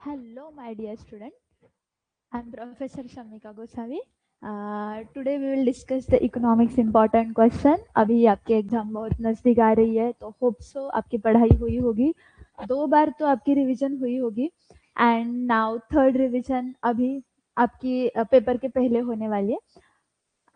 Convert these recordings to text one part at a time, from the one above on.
Hello, my dear student. I'm Professor Shamika Gosavi. Today we will discuss the economics important question. अभी आपके exam बहुत नजदीक आ रही है तो होप सो आपकी पढ़ाई हुई होगी. 2 बार तो आपकी रिवीजन हुई होगी एंड नाउ थर्ड रिवीजन अभी आपकी पेपर के पहले होने वाली है.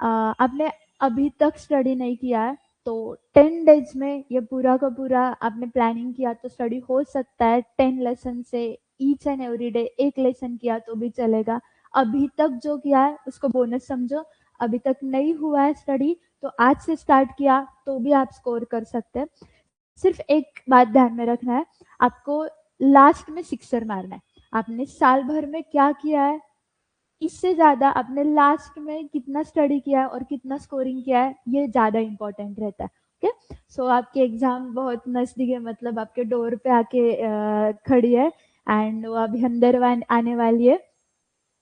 आपने अभी तक स्टडी नहीं किया है तो 10 डेज में ये पूरा का पूरा आपने प्लानिंग किया तो स्टडी हो सकता है 10 लेसन से ईच एंड एवरी डे एक लेसन किया तो भी चलेगा. अभी तक जो किया है उसको बोनस समझो. अभी तक नहीं हुआ है स्टडी तो आज से स्टार्ट किया तो भी आप स्कोर कर सकते हैं. सिर्फ एक बात ध्यान में रखना है, आपको लास्ट में सिक्सर मारना है. आपने साल भर में क्या किया है इससे ज्यादा आपने लास्ट में कितना स्टडी किया है और कितना स्कोरिंग किया है ये ज्यादा इंपॉर्टेंट रहता है. ओके, सो आपके एग्जाम बहुत नजदीक है, मतलब आपके डोर पे आके खड़ी है एंड वो अभी अंदर आने वाली है.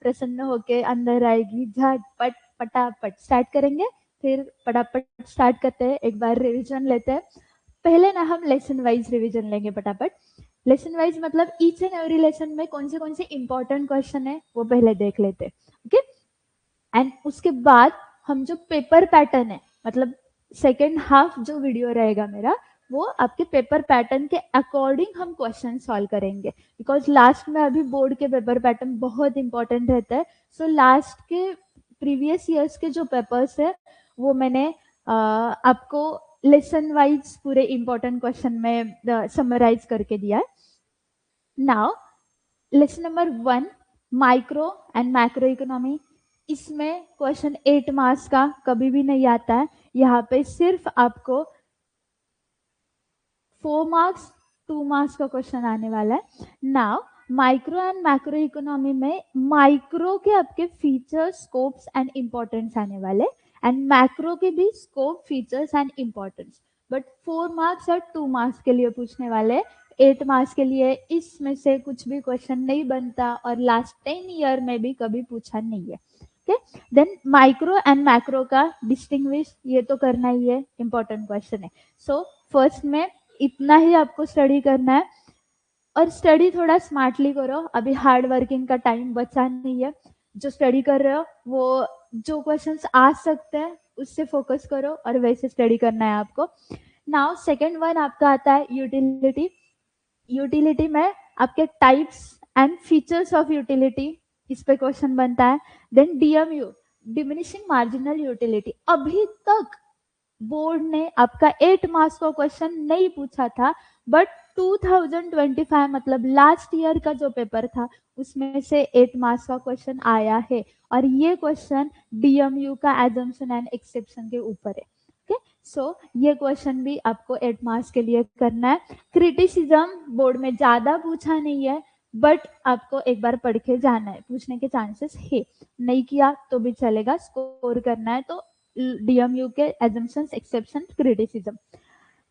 प्रसन्न होके अंदर आएगी. झटपट पटापट स्टार्ट करेंगे. फिर फटाफट स्टार्ट करते हैं. एक बार रिविजन लेते हैं. पहले ना हम लेसन वाइज रिविजन लेंगे फटाफट. लेसन वाइज मतलब ईच एंड एवरी लेसन में कौन से इंपॉर्टेंट क्वेश्चन है वो पहले देख लेते हैं. ओके, एंड उसके बाद हम जो पेपर पैटर्न है, मतलब सेकेंड हाफ जो वीडियो रहेगा मेरा वो आपके पेपर पैटर्न के अकॉर्डिंग हम क्वेश्चन सॉल्व करेंगे. बिकॉज लास्ट में अभी बोर्ड के पेपर पैटर्न बहुत इंपॉर्टेंट रहता है. सो लास्ट के प्रीवियस ईयर्स के जो पेपर्स है वो मैंने आपको लेसन वाइज पूरे इंपॉर्टेंट क्वेश्चन में समराइज करके दिया है. Now lesson number 1, micro and macro economy. इसमें क्वेश्चन 8 मार्क्स का कभी भी नहीं आता है. यहाँ पे सिर्फ आपको 4 मार्क्स 2 मार्क्स का क्वेश्चन आने वाला है. Now micro and macro economy में माइक्रो के आपके फीचर्स, स्कोप्स एंड इंपॉर्टेंस आने वाले एंड मैक्रो के भी scope, features and importance. But 4 marks और 2 मार्क्स के लिए पूछने वाले. 8 मार्क्स के लिए इसमें से कुछ भी क्वेश्चन नहीं बनता और लास्ट 10 ईयर में भी कभी पूछा नहीं है. Okay, then micro and macro का डिस्टिंग्विश ये तो करना ही है, इंपॉर्टेंट क्वेश्चन है. सो फर्स्ट में इतना ही आपको स्टडी करना है और स्टडी थोड़ा स्मार्टली करो. अभी हार्ड वर्किंग का टाइम बचा नहीं है. जो स्टडी कर रहे हो वो जो क्वेश्चंस आ सकते हैं उससे फोकस करो और वैसे स्टडी करना है आपको. नाउ सेकेंड वन आपका आता है यूटिलिटी. यूटिलिटी में आपके types and features of utility इस पे क्वेश्चन बनता है. Then DMU, diminishing marginal utility. अभी तक बोर्ड ने आपका 8 मार्क्स का क्वेश्चन नहीं पूछा था बट 2025 मतलब लास्ट ईयर का जो पेपर था उसमें से 8 मार्क्स का क्वेश्चन आया है और ये क्वेश्चन डीएमयू का एजम्पशन एंड एक्सेप्शन के ऊपर है. ओके, सो ये क्वेश्चन भी आपको 8 मार्क्स के लिए करना है. क्रिटिसिज्म बोर्ड में ज्यादा पूछा नहीं है बट आपको एक बार पढ़ के जाना है, पूछने के चांसेस है. नहीं किया तो भी चलेगा, स्कोर करना है तो DMU के assumptions, exception, criticism.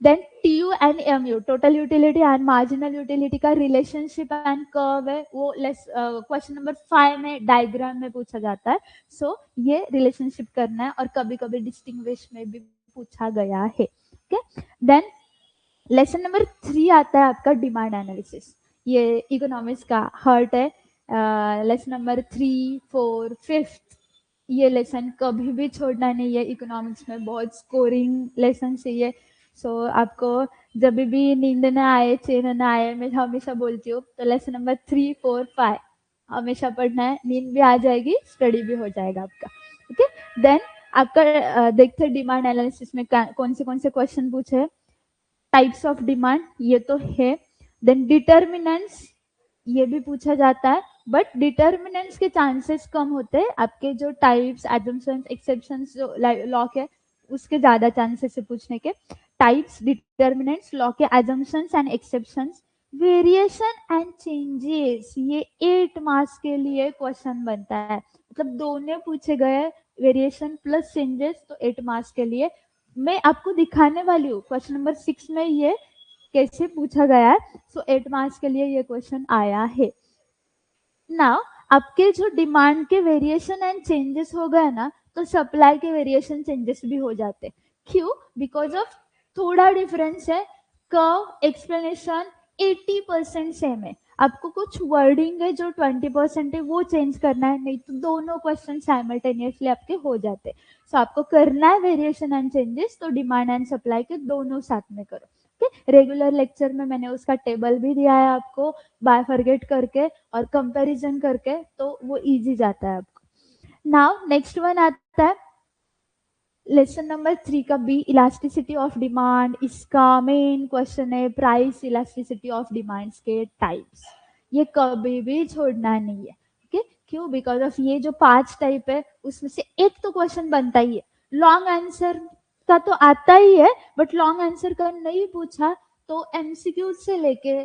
Then TU and MU, total utility and marginal utility का relationship and curve है वो क्वेश्चन नंबर 5 में डायग्राम में पूछा जाता है. सो ये रिलेशनशिप करना है और कभी कभी डिस्टिंग्विश में भी पूछा गया है. ओके, देन लेसन नंबर 3 आता है आपका डिमांड एनालिसिस. ये इकोनॉमिक्स का हर्ट है. लेसन नंबर 3, 4, 5 ये लेसन कभी भी छोड़ना नहीं है. इकोनॉमिक्स में बहुत स्कोरिंग लेसन चाहिए. सो आपको जब भी नींद ना आए, चैन ना आए, मैं हमेशा बोलती हूँ तो लेसन नंबर 3, 4, 5 हमेशा पढ़ना है. नींद भी आ जाएगी, स्टडी भी हो जाएगा आपका. ओके, देन आपका देखते डिमांड एनालिसिस में कौन से क्वेश्चन पूछे. टाइप्स ऑफ डिमांड ये तो है. देन डिटर्मिनेंट्स ये भी पूछा जाता है बट डिटर्मिनेंट्स के चांसेस कम होते हैं. आपके जो टाइप्स, एजम्पशंस, एक्सेप्शंस जो लॉ के उसके ज्यादा चांसेस है पूछने के. टाइप्स, डिटर्मिनेंट्स, लॉ के assumptions and exceptions, variation and changes ये 8 मार्क्स के लिए क्वेश्चन बनता है. मतलब दोनों पूछे गए, वेरिएशन प्लस चेंजेस, तो 8 मार्क्स के लिए. मैं आपको दिखाने वाली हूँ क्वेश्चन नंबर 6 में ये कैसे पूछा गया है. सो 8 मार्क्स के लिए ये क्वेश्चन आया है. नाउ आपके जो डिमांड के वेरिएशन एंड चेंजेस हो गए ना तो सप्लाई के वेरिएशन चेंजेस भी हो जाते. क्यों? बिकॉज ऑफ थोड़ा डिफरेंस है. कर्व एक्सप्लेनेशन 80% सेम है. आपको कुछ वर्डिंग है जो 20% है वो चेंज करना है, नहीं तो दोनों क्वेश्चन साइमल्टेनियसली आपके हो जाते हैं। सो आपको करना है वेरिएशन एंड चेंजेस, तो डिमांड एंड सप्लाई के दोनों साथ में करो। ओके, रेगुलर लेक्चर में मैंने उसका टेबल भी दिया है आपको बायफरगेट करके और कंपैरिजन करके, तो वो इजी जाता है आपको। नाउ नेक्स्ट वन आता है लेसन नंबर 3 का बी इलास्टिसिटी ऑफ डिमांड। इसका मेन क्वेश्चन है प्राइस इलास्टिसिटी ऑफ डिमांड्स के टाइप्स। ये कभी भी छोड़ना नहीं है। ओके, क्यों? बिकॉज ऑफ ये जो 5 टाइप है उसमें से एक तो क्वेश्चन बनता ही है। लॉन्ग आंसर का तो आता ही है, बट लॉन्ग आंसर का नहीं पूछा तो एमसीक्यू से लेके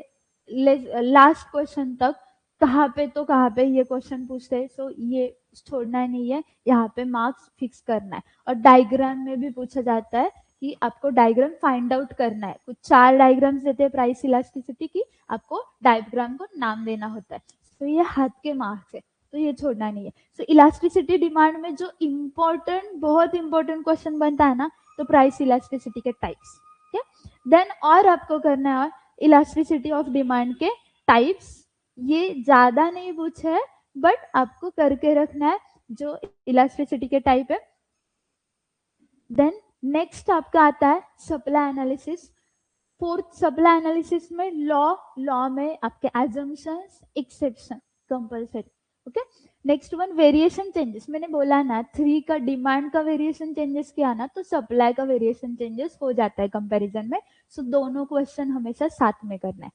लास्ट क्वेश्चन तक कहाँ पे तो कहाँ पे ये क्वेश्चन पूछते हैं। सो ये छोड़ना नहीं है, यहाँ पे मार्क्स फिक्स करना है। और डायग्राम में भी पूछा जाता है कि आपको डायग्राम फाइंड आउट करना है। कुछ 4 डायग्राम्स देते हैं प्राइस इलास्टिसिटी की, आपको डायग्राम को नाम देना होता है। तो ये हाथ के मार्क्स है, तो ये छोड़ना नहीं है। सो इलास्टिसिटी डिमांड में जो इम्पोर्टेंट, बहुत इंपॉर्टेंट क्वेश्चन बनता है ना, तो प्राइस इलास्टिसिटी के टाइप्स। देन और आपको करना है इलास्टिसिटी ऑफ डिमांड के टाइप्स। ये ज्यादा नहीं पूछे है, बट आपको करके रखना है जो इलास्टिसिटी के टाइप है। देन नेक्स्ट आपका आता है supply analysis. Fourth supply analysis में लॉ में आपके assumptions, exception, compulsory. Okay, next one variation changes. मैंने बोला ना 3 का डिमांड का वेरिएशन चेंजेस किया ना, तो सप्लाई का वेरिएशन चेंजेस हो जाता है कंपैरिजन में। सो दोनों क्वेश्चन हमेशा साथ में करना है।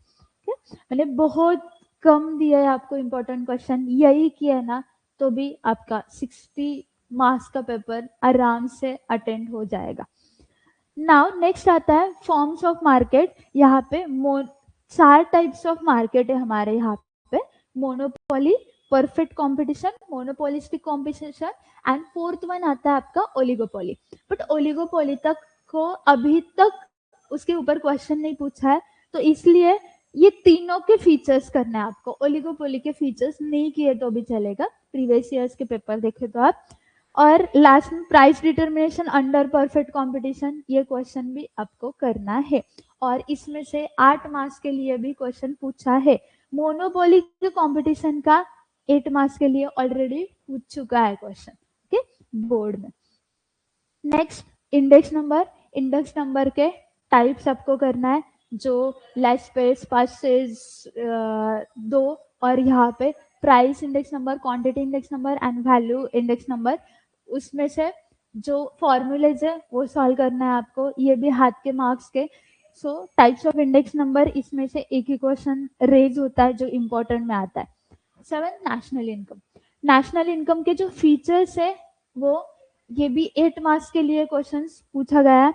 ओके, मैंने बहुत कम दिया है आपको इंपॉर्टेंट क्वेश्चन, यही किया है ना तो भी आपका 60 मार्क्स का पेपर आराम से अटेंड हो जाएगा। नाउ नेक्स्ट आता है फॉर्म्स ऑफ मार्केट। यहाँ पे 4 टाइप्स ऑफ मार्केट है हमारे यहाँ पे। Monopoly, perfect competition, monopolistic competition and fourth one आता है आपका ओलिगोपोली। बट ओलिगोपोली तक को अभी तक उसके ऊपर क्वेश्चन नहीं पूछा है, तो इसलिए ये तीनों के फीचर्स करना है आपको। ओलिगोपोली के फीचर्स नहीं किए तो भी चलेगा, प्रीवियस ईयर्स के पेपर देखे तो आप। और लास्ट में price determination under perfect competition, ये क्वेश्चन भी आपको करना है। और इसमें से 8 मार्क्स के लिए भी क्वेश्चन पूछा है। मोनोपोली के कंपटीशन का 8 मार्क्स के लिए ऑलरेडी पूछ चुका है क्वेश्चन, ओके, बोर्ड में। Next index number. Index number के टाइप्स आपको करना है, जो लेस पेस, पासेज 2, और यहाँ पे price index number, quantity index number and value index number. उसमें से जो फॉर्मूलेज है वो सॉल्व करना है आपको, ये भी हाथ के मार्क्स के। सो टाइप्स ऑफ इंडेक्स नंबर, इसमें से एक ही क्वेश्चन रेज होता है जो इंपॉर्टेंट में आता है। 7 नेशनल इनकम। नेशनल इनकम के जो फीचर्स है वो, ये भी 8 मार्क्स के लिए क्वेश्चंस पूछा गया है।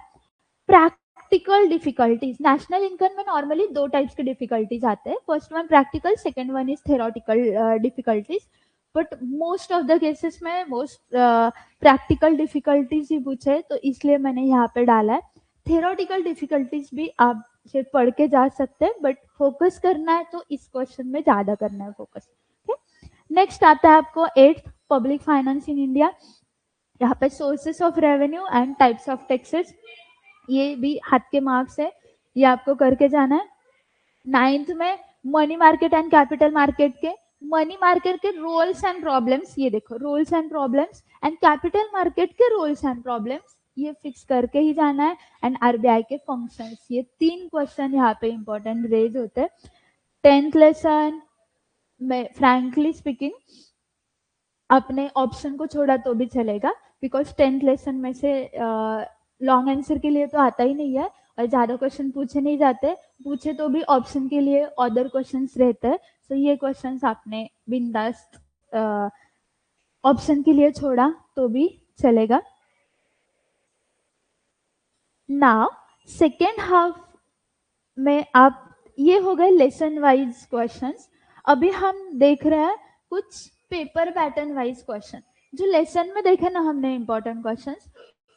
Practical difficulties. नेशनल इनकम में नॉर्मली 2 टाइप्स के डिफिकल्टीज आते हैं, first one practical, second one is theoretical difficulties. But most of the cases में मोस्ट प्रैक्टिकल डिफिकल्टीज ही पूछे, तो इसलिए मैंने यहाँ पे डाला है। थेरोटिकल डिफिकल्टीज भी आप से पढ़ के जा सकते हैं, बट फोकस करना है तो इस क्वेश्चन में ज्यादा करना है फोकस। नेक्स्ट आता है आपको 8th public finance in India. यहाँ पे sources of revenue and types of taxes, ये भी हाथ के मार्क्स है, ये आपको करके जाना है। 9th में money market and capital market के, मनी मार्केट के रोल्स एंड प्रॉब्लम्स, ये देखो roles and problems, and capital market के रोल्स एंड प्रॉब्लम्स, ये फिक्स करके ही जाना है। एंड आरबीआई के फंक्शंस, ये 3 क्वेश्चन यहाँ पे इंपॉर्टेंट रेज होते हैं। 10th लेसन में फ्रैंकली स्पीकिंग अपने ऑप्शन को छोड़ा तो भी चलेगा, बिकॉज 10th लेसन में से लॉन्ग आंसर के लिए तो आता ही नहीं है और ज्यादा क्वेश्चन पूछे नहीं जाते, पूछे तो भी ऑप्शन के लिए अदर क्वेश्चंस रहते हैं। सो ये क्वेश्चंस आपने बिंदास ऑप्शन के लिए छोड़ा तो भी चलेगा। नाउ सेकेंड हाफ में आप, ये हो गए लेसन वाइज क्वेश्चंस। अभी हम देख रहे हैं कुछ पेपर पैटर्न वाइज क्वेश्चन। जो लेसन में देखे ना हमने इंपॉर्टेंट क्वेश्चंस,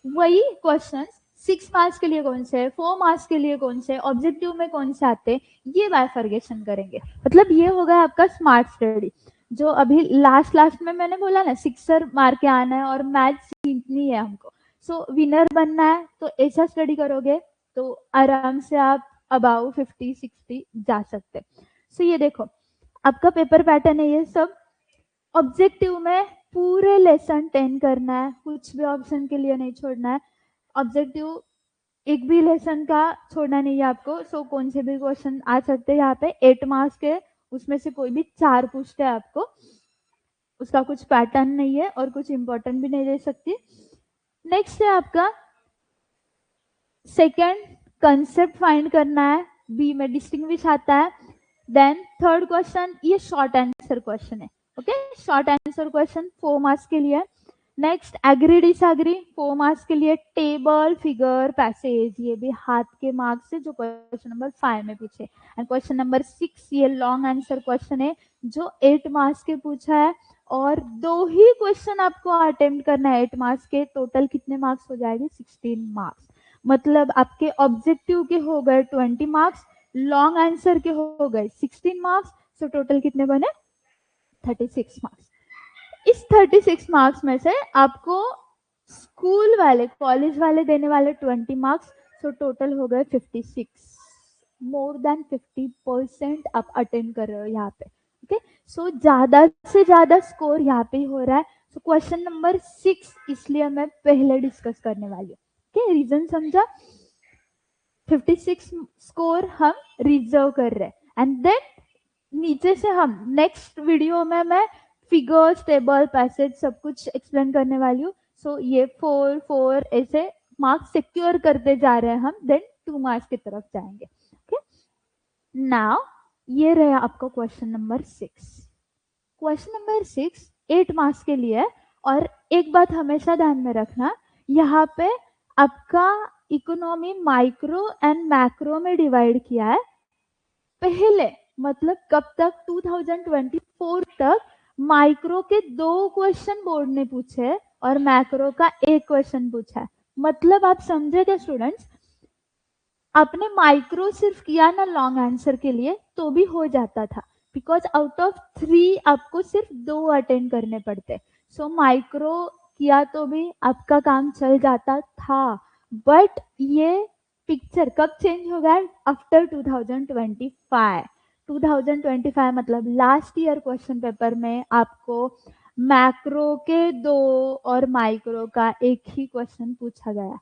वही क्वेश्चंस 6 मार्क्स के लिए कौन से, 4 मार्क्स के लिए कौन से, ऑब्जेक्टिव में कौन से आते, ये बायफर्गेशन करेंगे। मतलब ये होगा आपका स्मार्ट स्टडी। जो अभी लास्ट में मैंने बोला ना 6 मार के आना है और मैथ सीखनी है हमको, सो विनर बनना है, तो ऐसा स्टडी करोगे तो आराम से आप अबाउ 50-60 जा सकते। सो ये देखो आपका पेपर पैटर्न है ये सब। ऑब्जेक्टिव में पूरे लेसन 10 करना है, कुछ भी ऑप्शन के लिए नहीं छोड़ना है। ऑब्जेक्टिव एक भी लेसन का छोड़ना नहीं है आपको। सो कौन से भी क्वेश्चन आ सकते हैं यहाँ पे, 8 मार्क्स के उसमें से कोई भी 4 पूछते हैं आपको, उसका कुछ पैटर्न नहीं है और कुछ इंपॉर्टेंट भी नहीं दे सकती। नेक्स्ट है आपका सेकंड कंसेप्ट फाइंड करना है, बी में डिस्टिंग्विश आता है। देन थर्ड क्वेश्चन, ये शॉर्ट आंसर क्वेश्चन है, okay, short answer question 4 marks के लिए। नेक्स्ट एग्री डिसएग्री 4 मार्क्स के लिए। टेबल फिगर पैसेज, ये भी हाथ के मार्क्स से जो क्वेश्चन नंबर 5 में पूछे। एंड क्वेश्चन नंबर 6 ये लॉन्ग आंसर क्वेश्चन है जो 8 मार्क्स के पूछा है, और 2 ही क्वेश्चन आपको अटेम्प्ट करना है 8 मार्क्स के। टोटल कितने मार्क्स हो जाएंगे, 16 मार्क्स। मतलब आपके ऑब्जेक्टिव के हो गए 20 मार्क्स, लॉन्ग आंसर के हो गए 16 मार्क्स। सो टोटल कितने बने, 36 मार्क्स। इस 36 मार्क्स में से आपको स्कूल वाले कॉलेज वाले देने वाले 20 मार्क्स। सो टोटल हो गए 56, मोर देन 50% आप अटेंड कर रहे हो यहाँ पे, ओके। सो ज्यादा से ज्यादा स्कोर यहाँ पे हो रहा है। सो क्वेश्चन नंबर 6 इसलिए मैं पहले डिस्कस करने वाली हूँ, ओके। रीजन समझा, 56 स्कोर हम रिजर्व कर रहे हैं। एंड देन नीचे से हम नेक्स्ट वीडियो में मैं फिगर्स टेबल पैसेज सब कुछ एक्सप्लेन करने वाली हूँ। सो ये 4 4 ऐसे मार्क्स सिक्योर करते जा रहे हैं हम, देन 2 मार्क्स की तरफ जाएंगे, ओके। नाउ ये रहा आपका question number 6। Question number 6 8 marks के लिए। और एक बात हमेशा ध्यान में रखना, यहाँ पे आपका इकोनॉमी माइक्रो एंड मैक्रो में डिवाइड किया है। पहले मतलब कब तक, 2024 तक माइक्रो के 2 क्वेश्चन बोर्ड ने पूछे और मैक्रो का 1 क्वेश्चन पूछा है। मतलब आप समझे क्या स्टूडेंट्स, आपने माइक्रो सिर्फ किया ना लॉन्ग आंसर के लिए तो भी हो जाता था, बिकॉज आउट ऑफ 3 आपको सिर्फ 2 अटेंड करने पड़ते। सो माइक्रो किया तो भी आपका काम चल जाता था। बट ये पिक्चर कब चेंज हो गया, आफ्टर 2025। 2025 मतलब लास्ट ईयर क्वेश्चन पेपर में आपको मैक्रो के 2 और माइक्रो का 1 ही क्वेश्चन पूछा गया।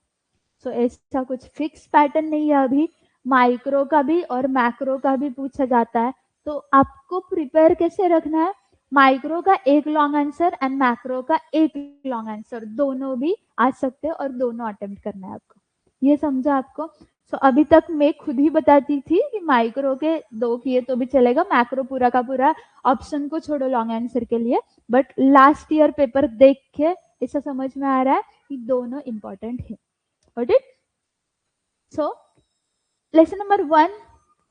सो ऐसा कुछ फिक्स पैटर्न नहीं है अभी, माइक्रो का भी और मैक्रो का भी पूछा जाता है। तो आपको प्रिपेयर कैसे रखना है, माइक्रो का 1 लॉन्ग आंसर एंड मैक्रो का 1 लॉन्ग आंसर, दोनों भी आ सकते हैं और दोनों अटेम्प्ट करना है आपको। ये समझा आपको। सो अभी तक मैं खुद ही बताती थी कि माइक्रो के 2 किए तो भी चलेगा, मैक्रो पूरा का पूरा ऑप्शन को छोड़ो लॉन्ग आंसर के लिए। बट लास्ट ईयर पेपर देख के ऐसा समझ में आ रहा है कि दोनों इंपॉर्टेंट है। Got it? So, lesson number 1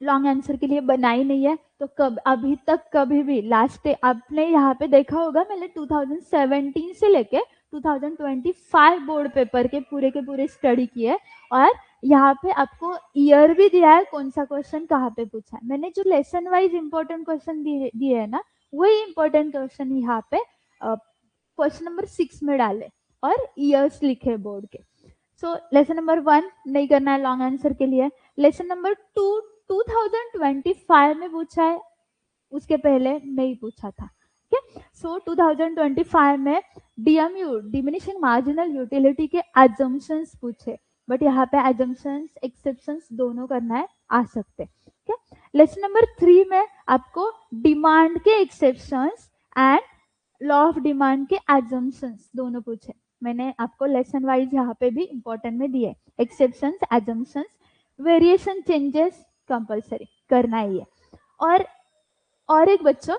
long answer के लिए बनाई नहीं है, तो कब अभी तक कभी भी लास्ट आपने यहाँ पे देखा होगा, मैंने 2017 से लेके 2025 बोर्ड पेपर के पूरे स्टडी किए, और यहाँ पे आपको ईयर भी दिया है कौन सा क्वेश्चन कहाँ पे पूछा है। मैंने जो लेसन वाइज इंपॉर्टेंट क्वेश्चन दिए है ना, वही इंपॉर्टेंट क्वेश्चन यहाँ पे क्वेश्चन नंबर 6 में डाले और ईयर्स लिखे बोर्ड के। सो लेसन नंबर 1 नहीं करना है लॉन्ग आंसर के लिए। लेसन नंबर 2 2025 में पूछा है, उसके पहले नहीं पूछा था, ठीक। सो 2025 में डीएमयू डिमिनिशिंग मार्जिनल यूटिलिटी के एजम्पशंस पूछे, बट यहाँ पे एजम्पशंस एक्सेप्शंस दोनों करना है, आ सकते, ठीक है। लेसन नंबर 3 में आपको डिमांड के exceptions and law of demand के एजम्पशंस दोनों पूछे। मैंने आपको लेसन वाइज यहाँ पे भी इंपॉर्टेंट में दिए, exceptions assumptions, variation changes compulsory करना ही है। और एक बच्चों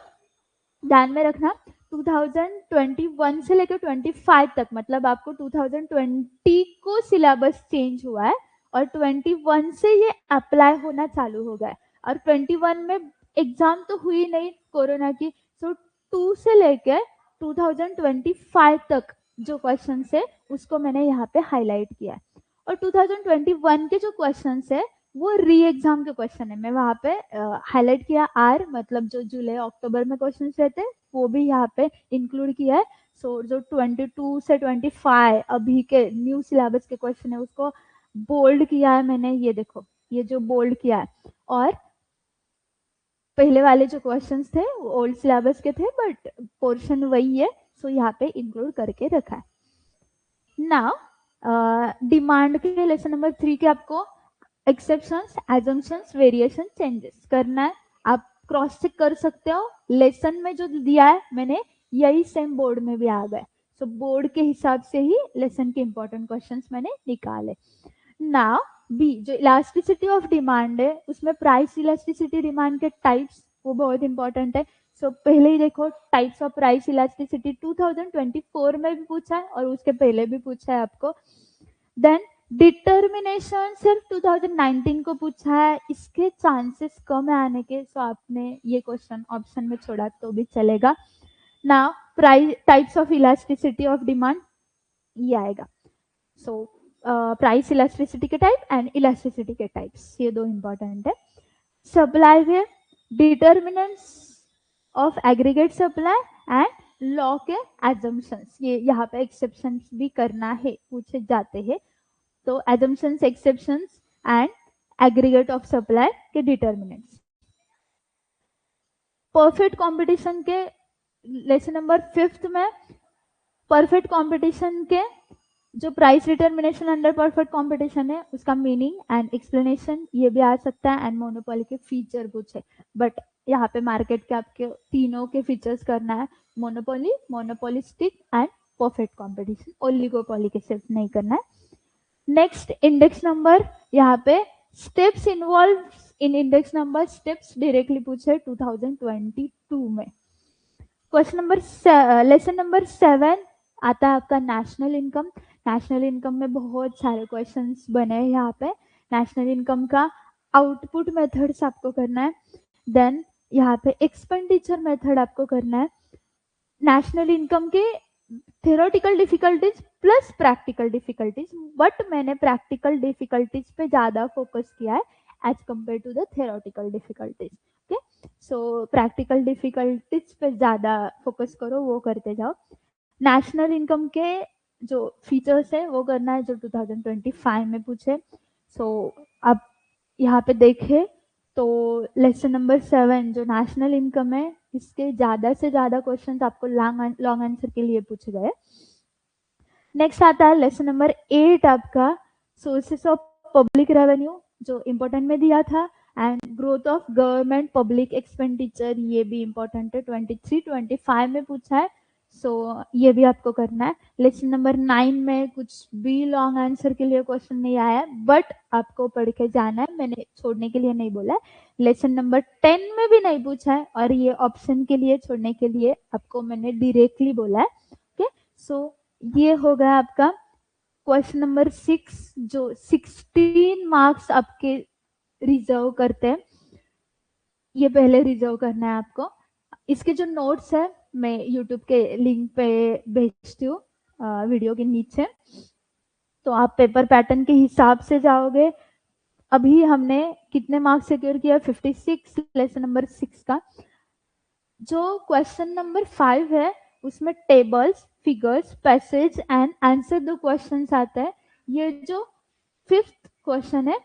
ध्यान में रखना, 2021 से लेकर 25 तक, मतलब आपको 2020 को सिलेबस चेंज हुआ है और 21 से ये अप्लाई होना चालू हो गया है, और 21 में एग्जाम तो हुई नहीं कोरोना की। सो 2 से लेकर 2025 तक जो क्वेश्चन है उसको मैंने यहाँ पे हाईलाइट किया है, और 2021 के जो क्वेश्चन है वो री एग्जाम के क्वेश्चन है, मैं वहां पे हाईलाइट किया आर, मतलब जो जुलाई अक्टूबर में क्वेश्चन रहते वो भी यहाँ पे इंक्लूड किया है। सो जो 22 से 25 अभी के न्यू सिलेबस के क्वेश्चन है उसको बोल्ड किया है मैंने, ये देखो ये जो बोल्ड किया है। और पहले वाले जो क्वेश्चंस थे वो ओल्ड सिलेबस के थे, बट पोर्शन वही है, सो यहाँ पे इंक्लूड करके रखा है। नाउ डिमांड के लेसन नंबर 3 के आपको एक्सेप्शंस, एजम्पशंस, वेरिएशन, चेंजेस करना है। आप क्रॉस चेक कर सकते हो, लेसन में जो दिया है मैंने यही सेम बोर्ड में भी आ गए, सो बोर्ड के हिसाब से ही लेसन के इंपॉर्टेंट क्वेश्चंस मैंने निकाले। नाउ बी जो इलास्टिसिटी ऑफ डिमांड है, उसमें प्राइस इलास्टिसिटी डिमांड के टाइप्स वो बहुत इंपॉर्टेंट है। सो पहले ही देखो टाइप्स ऑफ प्राइस इलास्टिसिटी 2024 में भी पूछा है और उसके पहले भी पूछा है आपको। देन डिटर्मिनेशन सिर्फ 2019 को पूछा है, इसके चांसेस कम है आने के, सो आपने ये क्वेश्चन ऑप्शन में छोड़ा तो भी चलेगा। Now price types of elasticity of demand ये आएगा। सो प्राइस इलास्टिसिटी के टाइप एंड इलास्टिसिटी के टाइप्स ये दो इंपॉर्टेंट है। सप्लाई है determinants of aggregate supply and law के एजम्पशंस, ये यहाँ पे एक्सेप्शंस भी करना है, पूछे जाते हैं। तो assumptions, exceptions and aggregate of supply के डिटर्मिनेंट्स। परफेक्ट कंपटीशन के लेसन नंबर 5 में परफेक्ट कंपटीशन के जो price determination under perfect competition है उसका मीनिंग एंड एक्सप्लेनेशन ये भी आ सकता है, एंड मोनोपोली के फीचर पूछे, बट यहाँ पे मार्केट के आपके तीनों के फीचर्स करना है, monopoly, monopolistic and perfect competition, oligopoly के सिर्फ नहीं करना है। नेक्स्ट इंडेक्स नंबर, यहाँ पे steps involve in index number, steps directly पूछे 2022 में। क्वेश्चन नंबर लेसन नंबर 7 आता है आपका नेशनल इनकम। नेशनल इनकम में बहुत सारे क्वेश्चंस बने हैं यहाँ पे। नेशनल इनकम का आउटपुट मेथड्स आपको करना है, देन यहाँ पे एक्सपेंडिचर मेथड आपको करना है। नेशनल इनकम के theoretical difficulties plus practical difficulties, but मैंने प्रैक्टिकल डिफिकल्टीज पे ज्यादा फोकस किया है as compared to the theoretical difficulties. Okay, so practical difficulties पे ज्यादा फोकस करो, वो करते जाओ। नेशनल इनकम के जो फीचर्स है वो करना है जो 2025 में पूछे। सो अब यहाँ पे देखे तो लेसन नंबर 7 जो नेशनल इनकम है इसके ज्यादा से ज्यादा क्वेश्चन आपको लॉन्ग आंसर के लिए पूछे गए। नेक्स्ट आता है लेसन नंबर 8 आपका सोर्सेस ऑफ पब्लिक रेवेन्यू, जो इंपॉर्टेंट में दिया था, and growth of government public expenditure ये भी इंपॉर्टेंट है, 23-25 में पूछा है, सो ये भी आपको करना है। लेसन नंबर 9 में कुछ भी लॉन्ग आंसर के लिए क्वेश्चन नहीं आया है, बट आपको पढ़ के जाना है, मैंने छोड़ने के लिए नहीं बोला है। लेसन नंबर 10 में भी नहीं पूछा है, और ये ऑप्शन के लिए छोड़ने के लिए आपको मैंने डायरेक्टली बोला है। ओके, सो ये होगा आपका क्वेश्चन नंबर 6 जो 16 मार्क्स आपके रिजर्व करते हैं, ये पहले रिजर्व करना है आपको। इसके जो नोट्स है मैं यूट्यूब के लिंक पे भेजती हूँ वीडियो के नीचे, तो आप पेपर पैटर्न के हिसाब से जाओगे। अभी हमने कितने मार्क्स सिक्योर किया, 56 लेसन नंबर 6 का। जो क्वेश्चन नंबर 5 है उसमें tables, figures, passage and answer the questions आता है। ये जो 5th क्वेश्चन है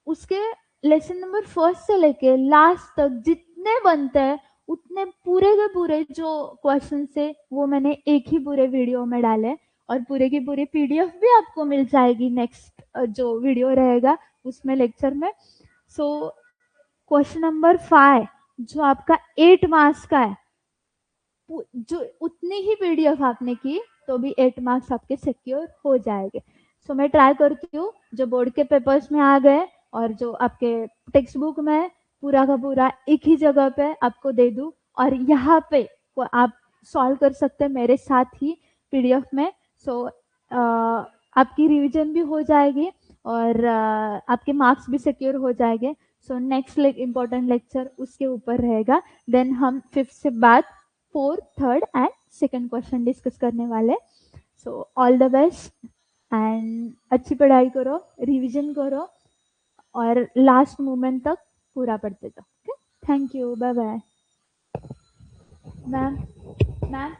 उसके लेसन नंबर 1 से लेके लास्ट तक जितने बनते हैं उतने पूरे के पूरे जो क्वेश्चन है वो मैंने एक ही पूरे वीडियो में डाले, और पूरे की पूरी पीडीएफ भी आपको मिल जाएगी नेक्स्ट जो वीडियो रहेगा उसमें लेक्चर में। सो क्वेश्चन नंबर 5 जो आपका 8 मार्क्स का है, जो उतनी ही पीडीएफ आपने की तो भी 8 मार्क्स आपके सिक्योर हो जाएंगे। सो मैं ट्राई करती हूँ जो बोर्ड के पेपर्स में आ गए और जो आपके टेक्स्ट बुक में पूरा का पूरा एक ही जगह पे आपको दे दूँ, और यहाँ पे आप सॉल्व कर सकते हैं मेरे साथ ही पीडीएफ में। सो आपकी रिवीजन भी हो जाएगी और आपके मार्क्स भी सिक्योर हो जाएंगे। सो नेक्स्ट इम्पोर्टेंट लेक्चर उसके ऊपर रहेगा, देन हम 5th से बाद 4th, 3rd and 2nd question discuss करने वाले। So all the best and अच्छी पढ़ाई करो, रिवीजन करो और लास्ट मोमेंट तक पूरा पढ़ते जाओ। Okay, thank you, bye bye. Ma'am ma'am